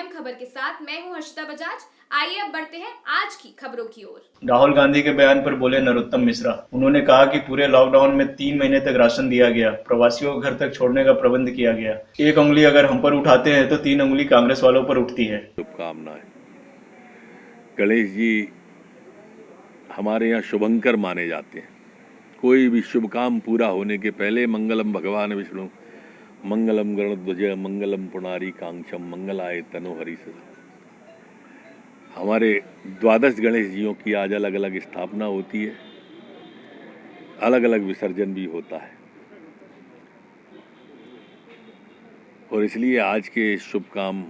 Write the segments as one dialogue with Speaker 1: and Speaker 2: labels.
Speaker 1: अहम खबर के साथ मैं हूं हर्षिता बजाज। आइए अब बढ़ते हैं आज की खबरों की ओर।
Speaker 2: राहुल गांधी के बयान पर बोले नरोत्तम मिश्रा। उन्होंने कहा कि पूरे लॉकडाउन में 3 महीने तक राशन दिया गया, प्रवासियों को घर तक छोड़ने का प्रबंध किया गया। एक उंगली अगर हम पर उठाते हैं तो 3 उंगली कांग्रेस वालों पर उठती है।
Speaker 3: शुभकामनाएं। गणेश जी हमारे यहाँ शुभंकर माने जाते हैं। कोई भी शुभ काम पूरा होने के पहले मंगलम भगवान विष्णु, मंगलम गरुड़ध्वज, मंगलम पुनारी कांक्षम, मंगलाय तनोहरि से। हमारे द्वादश गणेश जियों की आज अलग अलग स्थापना होती है, अलग अलग विसर्जन भी होता है, और इसलिए आज के शुभ काम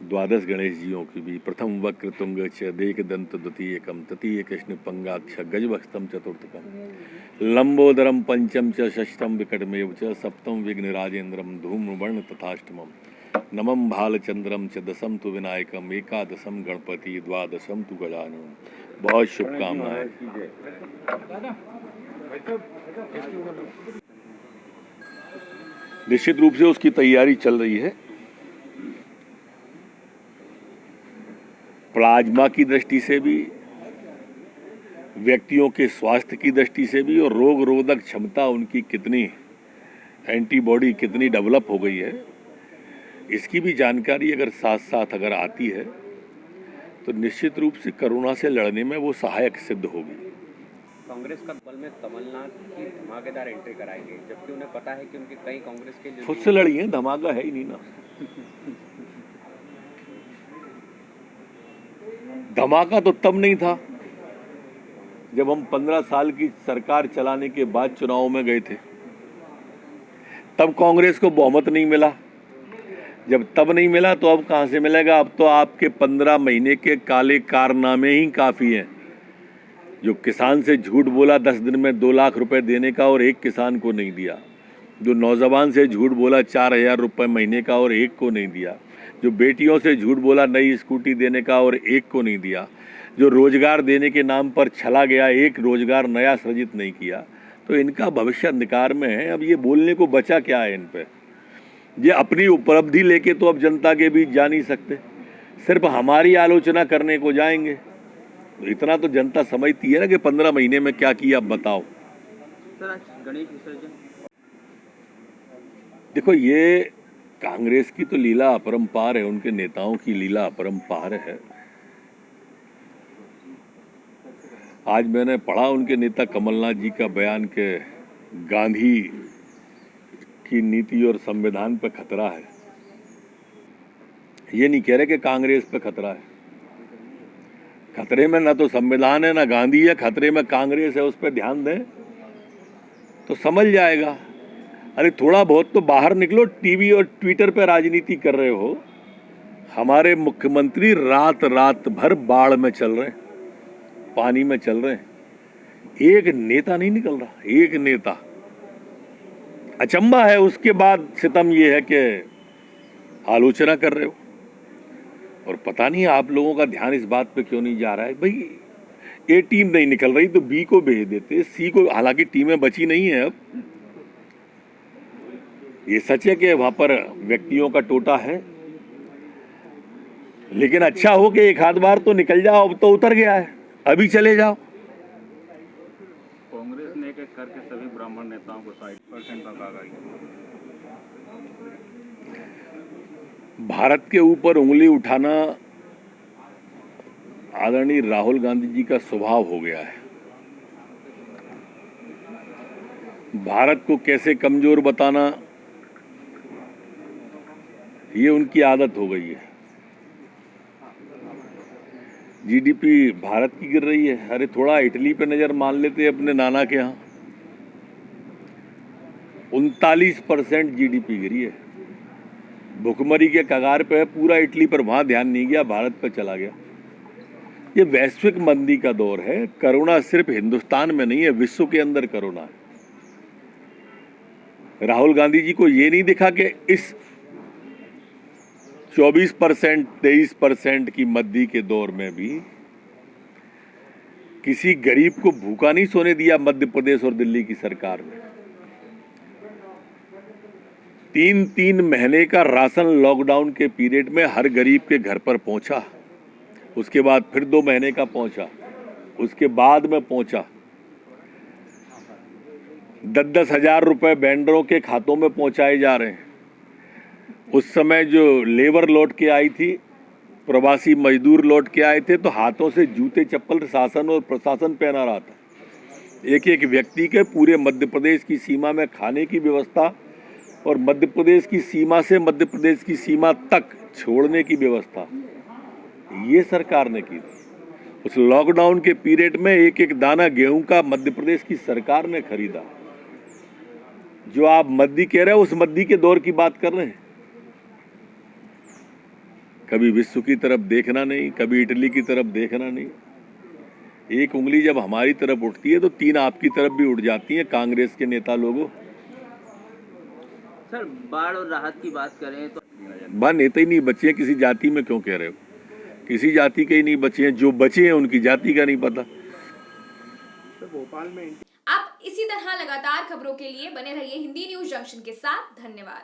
Speaker 3: द्वादश गणेश जियों की भी प्रथम वक्र तुंग च देक दंत द्वितीयकम तृतीय कृष्ण पंगाक्ष गजभस्तम चतुर्थकम लंबोदरम पंचम च षष्ठम विकटमेव च सप्तम विघ्न राजेंद्रम धूम्रवर्ण तथाष्टमम नमम भालचंद्रम च दशम तु विनायकम एकादशम गणपति द्वादशम तु गजानन। बहुत शुभकामनाएं। निश्चित रूप से उसकी तैयारी चल रही है। प्लाज्मा की दृष्टि से भी, व्यक्तियों के स्वास्थ्य की दृष्टि से भी, और रोग रोधक क्षमता उनकी कितनी, एंटीबॉडी कितनी डेवलप हो गई है, इसकी भी जानकारी अगर साथ साथ अगर आती है तो निश्चित रूप से कोरोना से लड़ने में वो सहायक सिद्ध होगी।
Speaker 4: कांग्रेस का बल में कमलनाथ की धमाकेदार एंट्री कराएंगे, जबकि उन्हें पता है कि उनके कई कांग्रेस के
Speaker 3: खुद से लड़ी है, धमाका है ही नहीं ना। धमाका तो तब नहीं था जब हम 15 साल की सरकार चलाने के बाद चुनाव में गए थे, तब कांग्रेस को बहुमत नहीं मिला। जब तब नहीं मिला तो अब कहां से मिलेगा? अब तो आपके 15 महीने के काले कारनामे ही काफी हैं। जो किसान से झूठ बोला 10 दिन में 2 लाख रुपए देने का और एक किसान को नहीं दिया, जो नौजवान से झूठ बोला 4,000 रुपए महीने का और एक को नहीं दिया, जो बेटियों से झूठ बोला नई स्कूटी देने का और एक को नहीं दिया, जो रोजगार देने के नाम पर छला गया, एक रोजगार नया सृजित नहीं किया, तो इनका भविष्य अंधकार में है। अब ये बोलने को बचा क्या है इन पे? ये अपनी उपलब्धि लेके तो अब जनता के बीच जा नहीं सकते, सिर्फ हमारी आलोचना करने को जाएंगे। तो इतना तो जनता समझती है ना कि 15 महीने में क्या किया, अब बताओ।
Speaker 4: सर, आज गणेश विसर्जन,
Speaker 3: देखो, ये कांग्रेस की तो लीला अपरंपार है, उनके नेताओं की लीला अपरंपार है। आज मैंने पढ़ा उनके नेता कमलनाथ जी का बयान के गांधी की नीति और संविधान पे खतरा है। ये नहीं कह रहे कि कांग्रेस पे खतरा है। खतरे में ना तो संविधान है ना गांधी है, खतरे में कांग्रेस है। उस पर ध्यान दें तो समझ जाएगा। अरे थोड़ा बहुत तो बाहर निकलो, टीवी और ट्विटर पे राजनीति कर रहे हो। हमारे मुख्यमंत्री रात रात भर बाढ़ में चल रहे हैं, पानी में चल रहे हैं, एक नेता नहीं निकल रहा, एक नेता। अचंबा है। उसके बाद सितम ये है कि आलोचना कर रहे हो, और पता नहीं आप लोगों का ध्यान इस बात पे क्यों नहीं जा रहा है। भाई, ए टीम नहीं निकल रही तो बी को भेज देते, सी को, हालांकि टीमें बची नहीं है अब। ये सच है कि वहां पर व्यक्तियों का टोटा है, लेकिन अच्छा हो कि एक आध बार तो निकल जाओ। अब तो उतर गया है, अभी चले जाओ।
Speaker 5: कांग्रेस ने एक एक करके सभी ब्राह्मण नेताओं को 60% तक आ गई।
Speaker 3: भारत के ऊपर उंगली उठाना आदरणीय राहुल गांधी जी का स्वभाव हो गया है। भारत को कैसे कमजोर बताना, ये उनकी आदत हो गई है। जीडीपी भारत की गिर रही है। अरे थोड़ा इटली पे नजर मान लेते अपने नाना के यहाँ, 39% जीडीपी गिरी है। भुखमरी के कगार पे है पूरा इटली, पर वहां ध्यान नहीं गया, भारत पे चला गया। ये वैश्विक मंदी का दौर है। कोरोना सिर्फ हिंदुस्तान में नहीं है, विश्व के अंदर कोरोना है। राहुल गांधी जी को ये नहीं दिखा कि इस 24%, 23% की मंदी के दौर में भी किसी गरीब को भूखा नहीं सोने दिया मध्य प्रदेश और दिल्ली की सरकार ने। 3 महीने का राशन लॉकडाउन के पीरियड में हर गरीब के घर पर पहुंचा। उसके बाद फिर 2 महीने का पहुंचा, उसके बाद में पहुंचा। 10-10 हजार रुपए वेंडरों के खातों में पहुंचाए जा रहे हैं। उस समय जो लेबर लौट के आई थी, प्रवासी मजदूर लौट के आए थे, तो हाथों से जूते चप्पल शासन और प्रशासन पहना रहा था। एक एक व्यक्ति के पूरे मध्य प्रदेश की सीमा में खाने की व्यवस्था और मध्य प्रदेश की सीमा से मध्य प्रदेश की सीमा तक छोड़ने की व्यवस्था ये सरकार ने की थी। उस लॉकडाउन के पीरियड में एक एक दाना गेहूं का मध्य प्रदेश की सरकार ने खरीदा। जो आप मद्दी कह रहे हो, उस मद्दी के दौर की बात कर रहे हैं। कभी विश्व की तरफ देखना नहीं, कभी इटली की तरफ देखना नहीं। एक उंगली जब हमारी तरफ उठती है तो 3 आपकी तरफ भी उठ जाती है, कांग्रेस के नेता लोगों।
Speaker 6: सर, बाढ़ और राहत की बात करें तो
Speaker 3: नेता ही नहीं बचे हैं, किसी जाति में क्यों कह रहे हो? किसी जाति के ही नहीं बचे हैं, जो बचे हैं उनकी जाति का नहीं पता।
Speaker 1: आप इसी तरह लगातार खबरों के लिए बने रहिए हिंदी न्यूज जंक्शन के साथ। धन्यवाद।